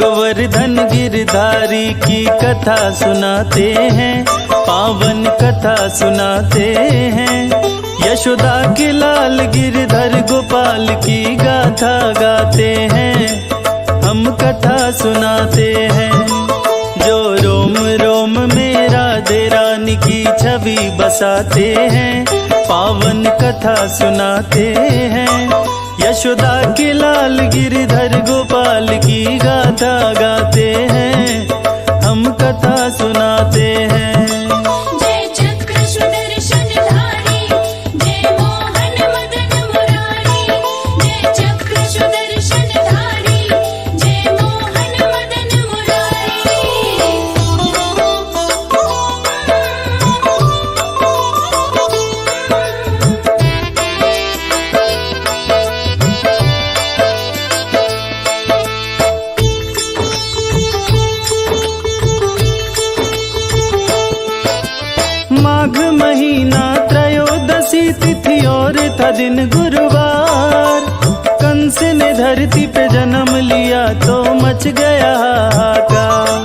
गोवर्धन गिरधारी की कथा सुनाते हैं, पावन कथा सुनाते हैं। यशोदा के लाल गिरधर गोपाल की गाथा गाते हैं, हम कथा सुनाते हैं। जो रोम रोम में राधे रानी की छवि बसाते हैं, पावन कथा सुनाते हैं। यशोदा के लाल गिरधर गोपाल की गाथा गाते हैं, हम कथा सुनाते हैं। जय चक्र सुदर्शनधारी, जय मोहन मदन मुरारी। जय चक्र सुदर्शनधारी, जय मोहन मदन मुरारी। माघ महीना त्रयोदशी तिथि और था दिन गुरुवार। कंस ने धरती पे जन्म लिया तो मच गया हाहाकार।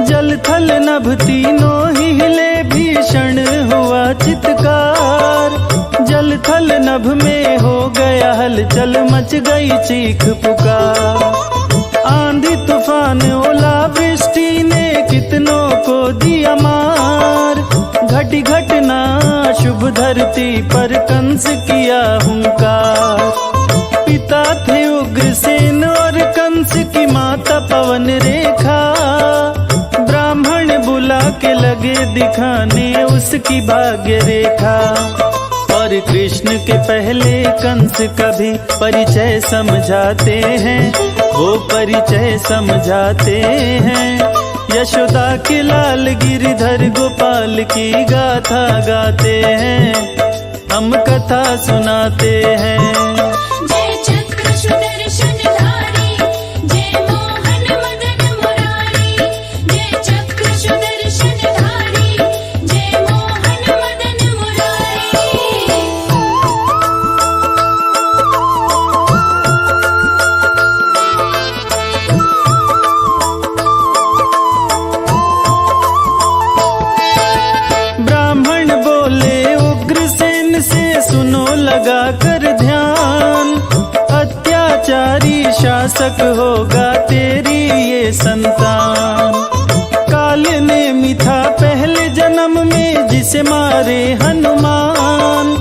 जल थल नभ तीनों ही हिले, भीषण हुआ चित्कार। जल थल नभ में हो गया हलचल, मच गई चीख पुकार। आंधी तूफान ओला वृष्टि ने कितनों को दिया मार। घटी घटना शुभ धरती पर कंस किया हुंकार। पिता थे उग्रसेन और कंस की माता पवन रेखा। ब्राह्मण बुला के लगे दिखाने उसकी भाग्य रेखा। और कृष्ण के पहले कंस का भी परिचय समझाते हैं, वो परिचय समझाते हैं। यशोदा के लाल गिरधर गोपाल की गाथा गाते हैं, हम कथा सुनाते हैं। जय चक्र सुदर्शनधारी, जय मोहन मदन मुरारी। जय चक्र सुदर्शनधारी, जय मोहन मदन मुरारी। ब्राह्मण बोले उग्रसेन से, सुनो लगा कर ध्यान। अत्याचारी शासक होगा तेरी ये संतान। काल ने मिथा पहले जन्म में जिसे मारे हनुमान।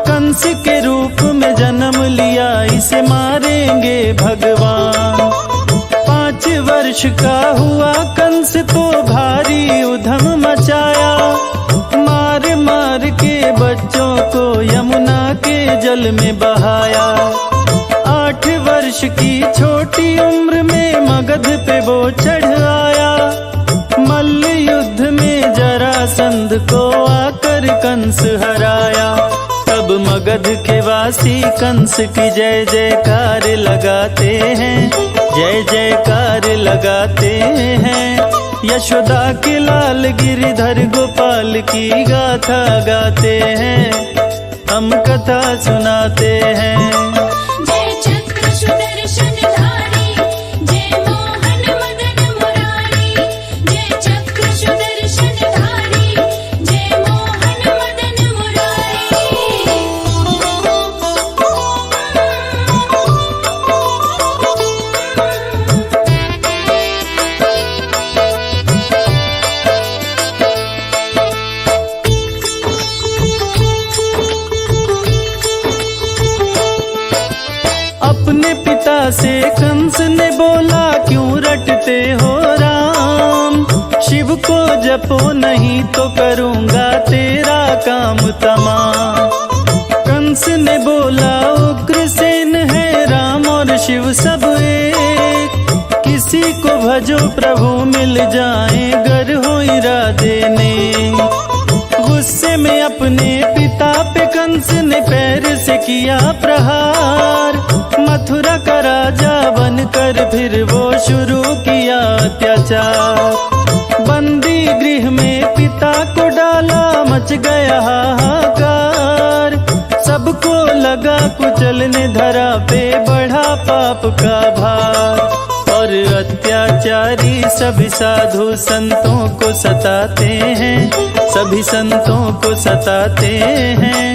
कंस के रूप में जन्म लिया, इसे मारेंगे भगवान। 5 वर्ष का हुआ कंस तो भारी उधम मचाया। मार मार के बच्चों को यमुना के जल में बहाया। 8 वर्ष की छोटी उम्र में मगध पे वो चढ़ आया। मल्ल युद्ध में जरासंध को आकर कंस हराया। तब मगध के वासी कंस की जय जयकार लगाते हैं, जय जयकार लगाते हैं। यशोदा के लाल गिरधर गोपाल की गाथा गाते हैं, हम कथा सुनाते हैं। जय चक्र सुदर्शनधारी, जय मोहन मदन मुरारी। जय चक्र सुदर्शनधारी, जय मोहन मदन मुरारी। अपने पिता से कंस ने बोला, क्यों रटते हो राम। शिव को जपो नहीं तो करूँगा तेरा काम तमाम। कंस ने बोला उग्रसेन है राम और शिव सब एक। किसी को भजो प्रभु मिल जाए, गर हो राधे ने। गुस्से में अपने पिता पे कंस ने पैर से किया प्रहार। मथुरा का राजा बनकर फिर वो शुरू किया अत्याचार। बंदी गृह में पिता को डाला, मच गया हाहाकार। सबको लगा कुचलने धरा पे बढ़ा पाप का भार। और अत्याचारी सभी साधु संतों को सताते हैं, सभी संतों को सताते हैं।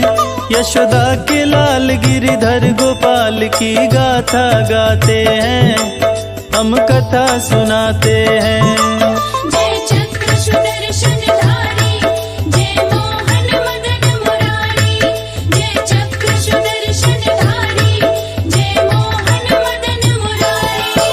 यशोदा के लाल गिरिधर गोपाल की गाथा गाते हैं, हम कथा सुनाते हैं। जय चक्र सुदर्शनधारी, जय मोहन मदन मुरारी। जय चक्र सुदर्शनधारी, जय मोहन मदन मुरारी।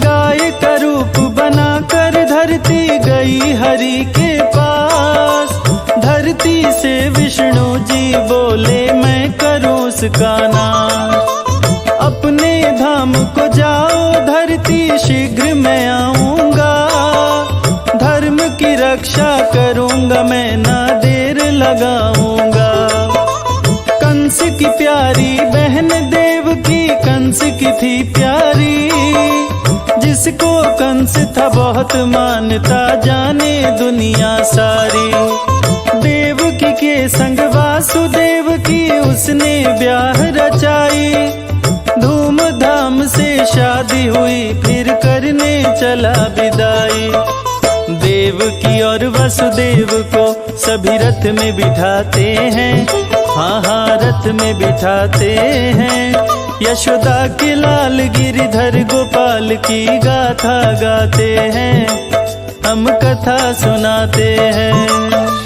गाय का रूप बनाकर धरती गई हरि के पास। धरती से विष्णु जी बोले मैं करूं उसका नाश। अपने धाम को जाओ धरती, शीघ्र मैं आऊंगा। धर्म की रक्षा करूंगा मैं, ना देर लगाऊंगा। कंस की प्यारी बहन देवकी, कंस की थी प्यारी। जिसको कंस था बहुत मानता, जाने दुनिया सारी। देवकी के संग वासुदेव की उसने ब्याह रचाई। धूमधाम से शादी हुई, फिर करने चला विदाई। देवकी और वसुदेव को सभी रथ में बिठाते हैं, हाँ हाँ रथ में बिठाते हैं। यशोदा के लाल गिरिधर गोपाल की गाथा गाते हैं, हम कथा सुनाते हैं।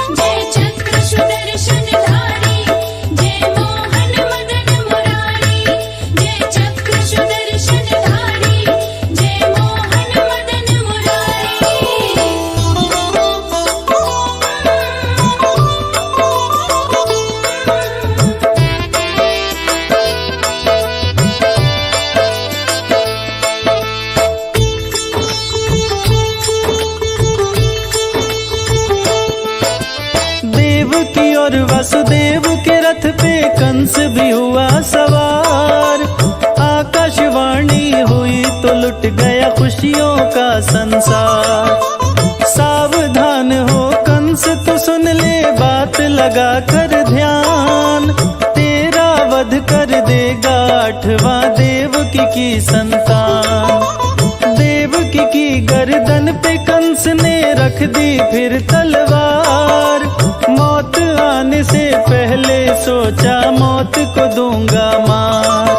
जय चक्र सुदर्शनधारी, जय मोहन मदन मुरारी। जय चक्र सुदर्शनधारी, जय मोहन मदन देवकी और वसुदेव के रथ पे कंस भी हुआ सवार। आकाशवाणी हुई तो लुट गया खुशियों का संसार। सावधान हो कंस तो सुन ले बात लगा कर ध्यान। तेरा वध कर देगा 8वां देवकी की संतान। देवकी की गर्दन पे कंस ने रख दी फिर तलवार। मौत आने से पहले सोचा मौत को दूंगा मार।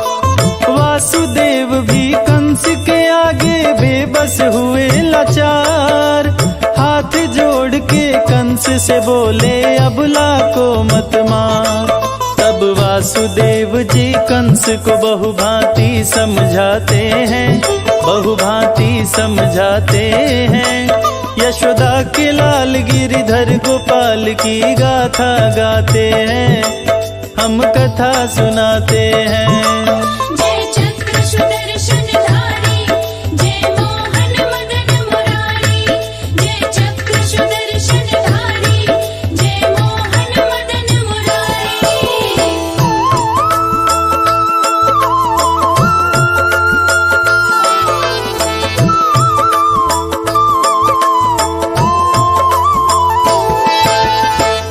वासुदेव भी कंस के आगे बेबस हुए लाचार। हाथ जोड़ के कंस से बोले अबला को मत मार। तब वासुदेव जी कंस को बहुभांति समझाते हैं, बहुभांति समझाते हैं। यशोदा के लाल गिरिधर गोपाल की गाथा गाते हैं, हम कथा सुनाते हैं। जय चक्र सुदर्शनधारी, जय मोहन मदन मुरारी। जय चक्र सुदर्शनधारी, जय मोहन मदन मुरारी।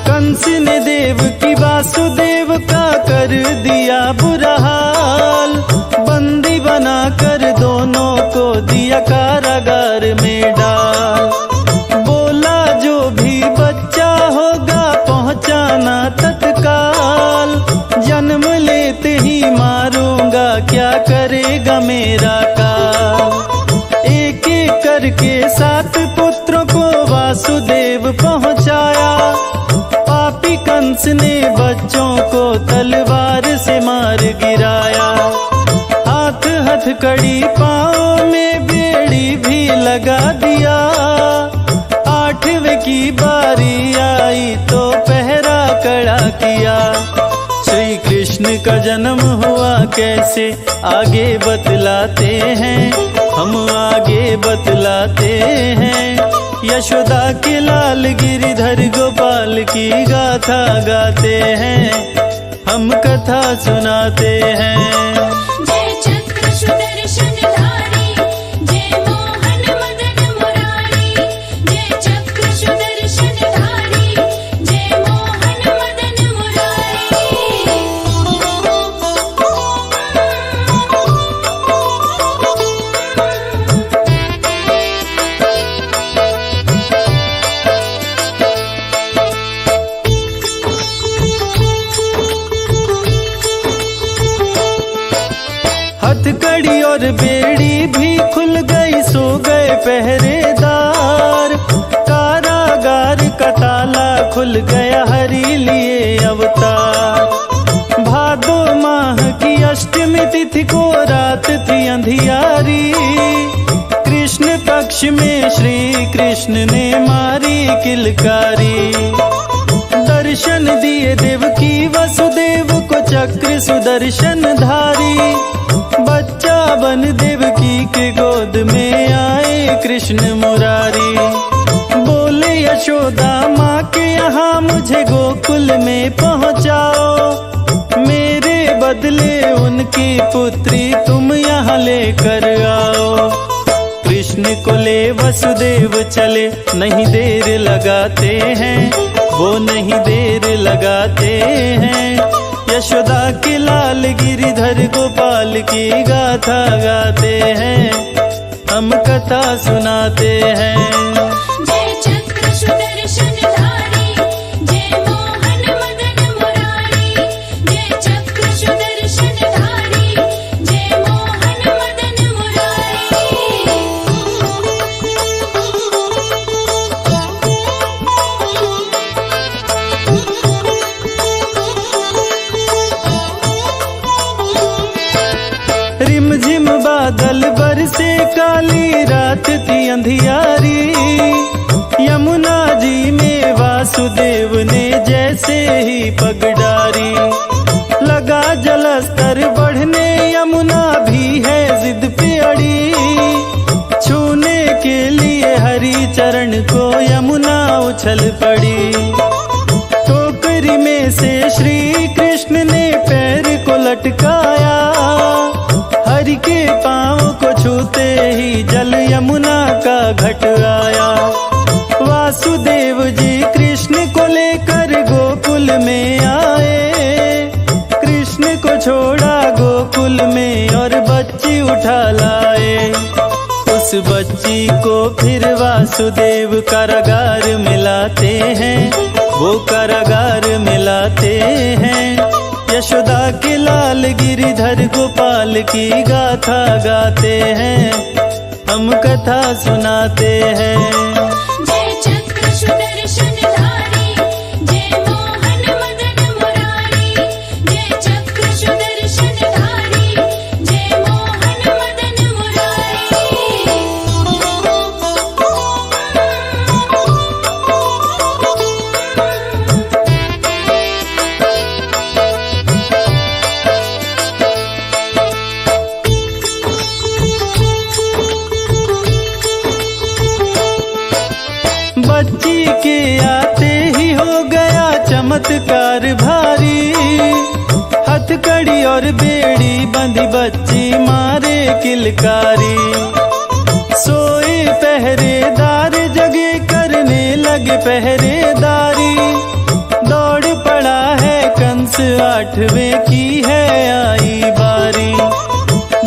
कंस ने देवकी वासुदेव का कर दिया बुरा हाल। बंदी बनाकर दोनों को दिया कारागार में डाल। बोला जो भी बच्चा होगा पहुंचाना तत्काल। जन्म लेते ही मारूंगा, क्या करेगा मेरा काल। एक एक करके 7 पुत्रों को वासुदेव पहुंचाया। पापी कंस ने बच्चों को तलवार से मार गिराया। हाथ हथकड़ी पाँव में बेड़ी भी लगा दिया। 8वें की बारी आई तो पहरा कड़ा किया। श्री कृष्ण का जन्म हुआ कैसे आगे बतलाते हैं, हम आगे बतलाते हैं। यशोदा के लाल गिरिधर गोपाल की गाथा गाते हैं, हम कथा सुनाते हैं। जय चक्र सुदर्शनधारी, जय मोहन मदन मुरारी। और बेड़ी भी खुल गई, सो गए पहरेदार। कारागार का ताला खुल गया, हरि लिए अवतार। भादो माह की अष्टमी तिथि को रात थी अंधियारी। कृष्ण पक्ष में श्री कृष्ण ने मारी किलकारी। दर्शन दिए देवकी वसुदेव को चक्र सुदर्शन धारी। बच्चा बन देवकी के गोद में आए कृष्ण मुरारी। बोले यशोदा माँ के यहाँ मुझे गोकुल में पहुँचाओ, मेरे बदले उनकी पुत्री तुम यहाँ लेकर आओ। कृष्ण को ले वसुदेव चले, नहीं देर लगाते हैं, वो नहीं देर लगाते हैं। यशोदा के लाल गिरिधर गोपाल की गाथा गाते हैं, हम कथा सुनाते हैं। जय चक्र सुदर्शनधारी, जय मोहन मदन मुरारी। जय चक्र सुदर्शनधारी, जय मोहन मदन मुरारी। रिमझिम बादल बरसे, काली रात थी अंधियारी। यमुना जी में वासुदेव ने जैसे ही पग डारी। लगा जलस्तर बढ़ने, यमुना भी है जिद पे अड़ी। छूने के लिए हरि चरण को यमुना उछल पड़ी। टोकरी में से श्री कृष्ण ने पैर को लटकाया। हरि के पाँव को छूते ही जल यमुना का घट आया। वासुदेव जी कृष्ण को लेकर गोकुल में आए। कृष्ण को छोड़ा गोकुल में और बच्ची उठा लाए। उस बच्ची को फिर वासुदेव कारागार में लाते हैं, वो कारागार में लाते हैं। यशोदा के लाल गिरिधर गोपाल की गाथा गाते हैं, हम कथा सुनाते हैं। जय चक्र सुदर्शनधारी, जय मोहन मदन मुरारी। जय चक्र सुदर्शनधारी, जय मोहन मदन बच्ची के आते ही हो गया चमत्कार भारी। हथकड़ी और बेड़ी बंधी बच्ची मारे किलकारी। सोए पहरेदार जगे करने लगे पहरेदारी। दौड़ पड़ा है कंस, 8वें की है आई बारी।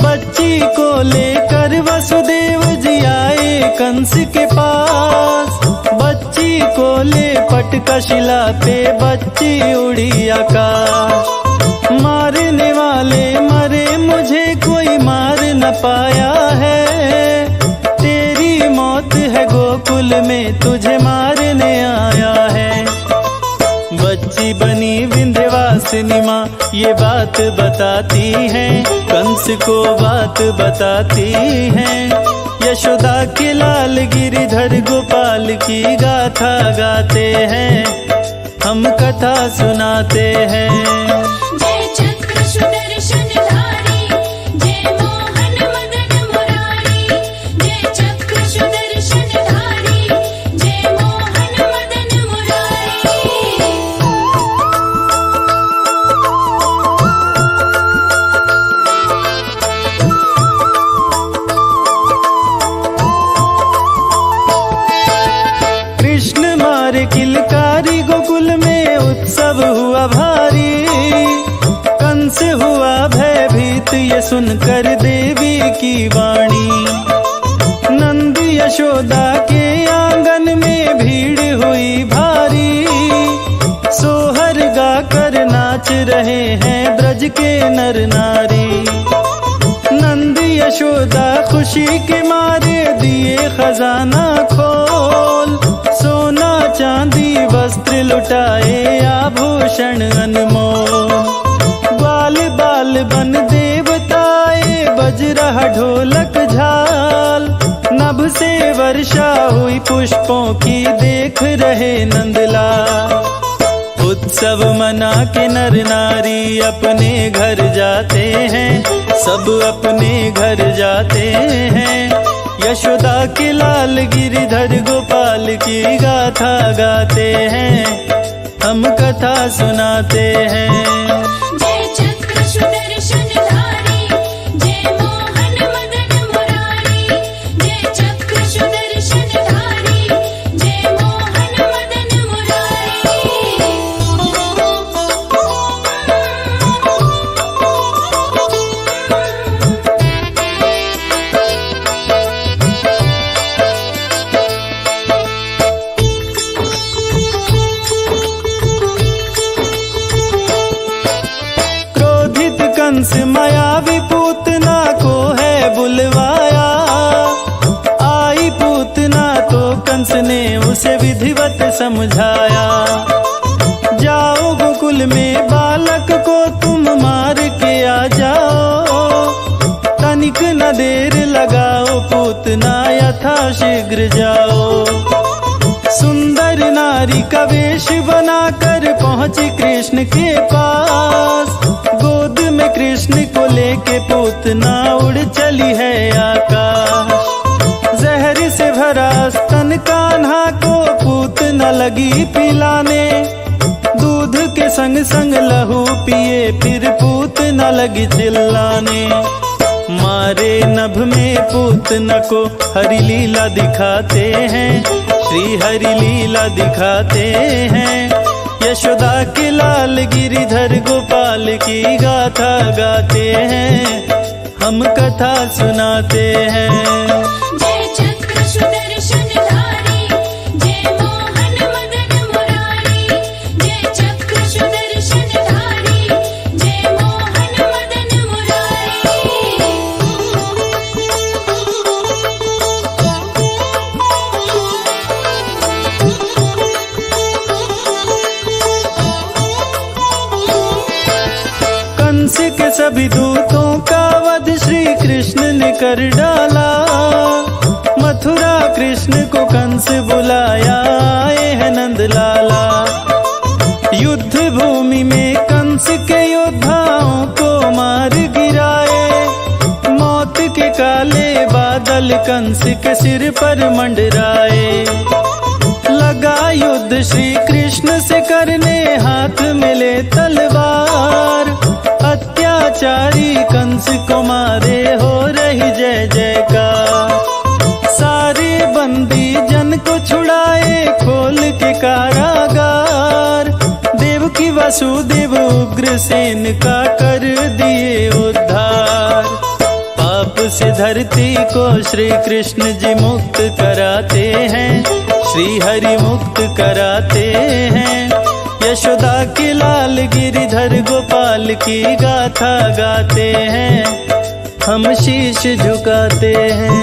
बच्ची को लेकर वसुदेव जी आए कंस के पास। बच्ची को ले पटका शिला पे, बच्ची उड़ी आकाश। मारने वाले मरे, मुझे कोई मार न पाया है। तेरी मौत है गोकुल में, तुझे मारने आया है। बच्ची बनी विंध्यवासिनी माँ ये बात बताती है, कंस को बात बताती है। यशोदा के लाल गिरिधर गोपाल की गाथा गाते हैं, हम कथा सुनाते हैं। जय चक्र सुदर्शनधारी, जय मोहन मदन मुरारी। जय चक्र सुदर्शनधारी, जय मोहन मदन मुरारी। कृष्ण मारे किलकारी, गोकुल में उत्सव हुआ भारी। कंस हुआ भयभीत ये सुनकर देवी की वाणी। नंद यशोदा के आंगन में भीड़ हुई भारी। सोहर गाकर नाच रहे हैं ब्रज के नर नारी। नंद यशोदा यशोदा खुशी के मारे दिए खजाना खोल, सोना चांदी वस्त्र लुटाए आभूषण अनमोल। ग्वाल बाल बन देवताए बज रहा ढोलक झाल, नभ से वर्षा हुई पुष्पों की देख रहे नंदलाल। उत्सव मना के नर नारी अपने घर जाते हैं, सब अपने घर जाते हैं। यशोदा के लाल गिरिधर गोपाल की गाथा गाते हैं, हम कथा सुनाते हैं। जय चक्र सुदर्शनधारी, जय मोहन मदन मुरारी। जय चक्र सुदर्शनधारी, जय मोहन मदन मुरारी। क्रोधित कंस मायावी पूतना को है बुलवाया, आई पूतना तो कंस ने उसे विधिवत समझाया। जाओ गोकुल में बालक को तुम मार के आ जाओ, तनिक न देर लगाओ पूतना यथा शीघ्र जाओ। सुंदर नारी का वेश बनाकर पहुंची कृष्ण के पास, गोद में कृष्ण को लेके पूतना उड़ चली है आकाश। जहर से भरा स्तन कान्हा को पूतना लगी पिलाने, दूध के संग संग लहू पिए फिर पूतना लगी चिल्लाने। मारे नभ में पूतना को हरि लीला दिखाते हैं, श्री हरि लीला दिखाते हैं। यशोदा के लाल गिरिधर गोपाल की गाथा गाते हैं, हम कथा सुनाते हैं। जय चक्र सुदर्शनधारी, जय मोहन मदन मुरारी। जय चक्र सुदर्शनधारी, जय मोहन मदन मुरारी। कंस के सभी दूतों का वध श्री कृष्ण ने कर डाला, मथुरा कृष्ण को कंस बुलाया आए है नंदलाला। युद्ध भूमि में कंस के योद्धाओं को मार गिराए, मौत के काले बादल कंस के सिर पर मंडराए। लगा युद्ध श्री कृष्ण से करने हाथ मिले तलवार, अत्याचारी कंस को मारे हो रही जय जयकार। सारे बंदी जन को छुड़ाए खोल के कारागार, देवकी वासुदेव उग्रसेन का कर दिए उद्धार। पाप से धरती को श्री कृष्ण जी मुक्त कराते हैं, श्री हरि मुक्त कराते हैं। यशोदा के लाल गिरिधर गोपाल की गाथा गाते हैं, हम शीश झुकाते हैं।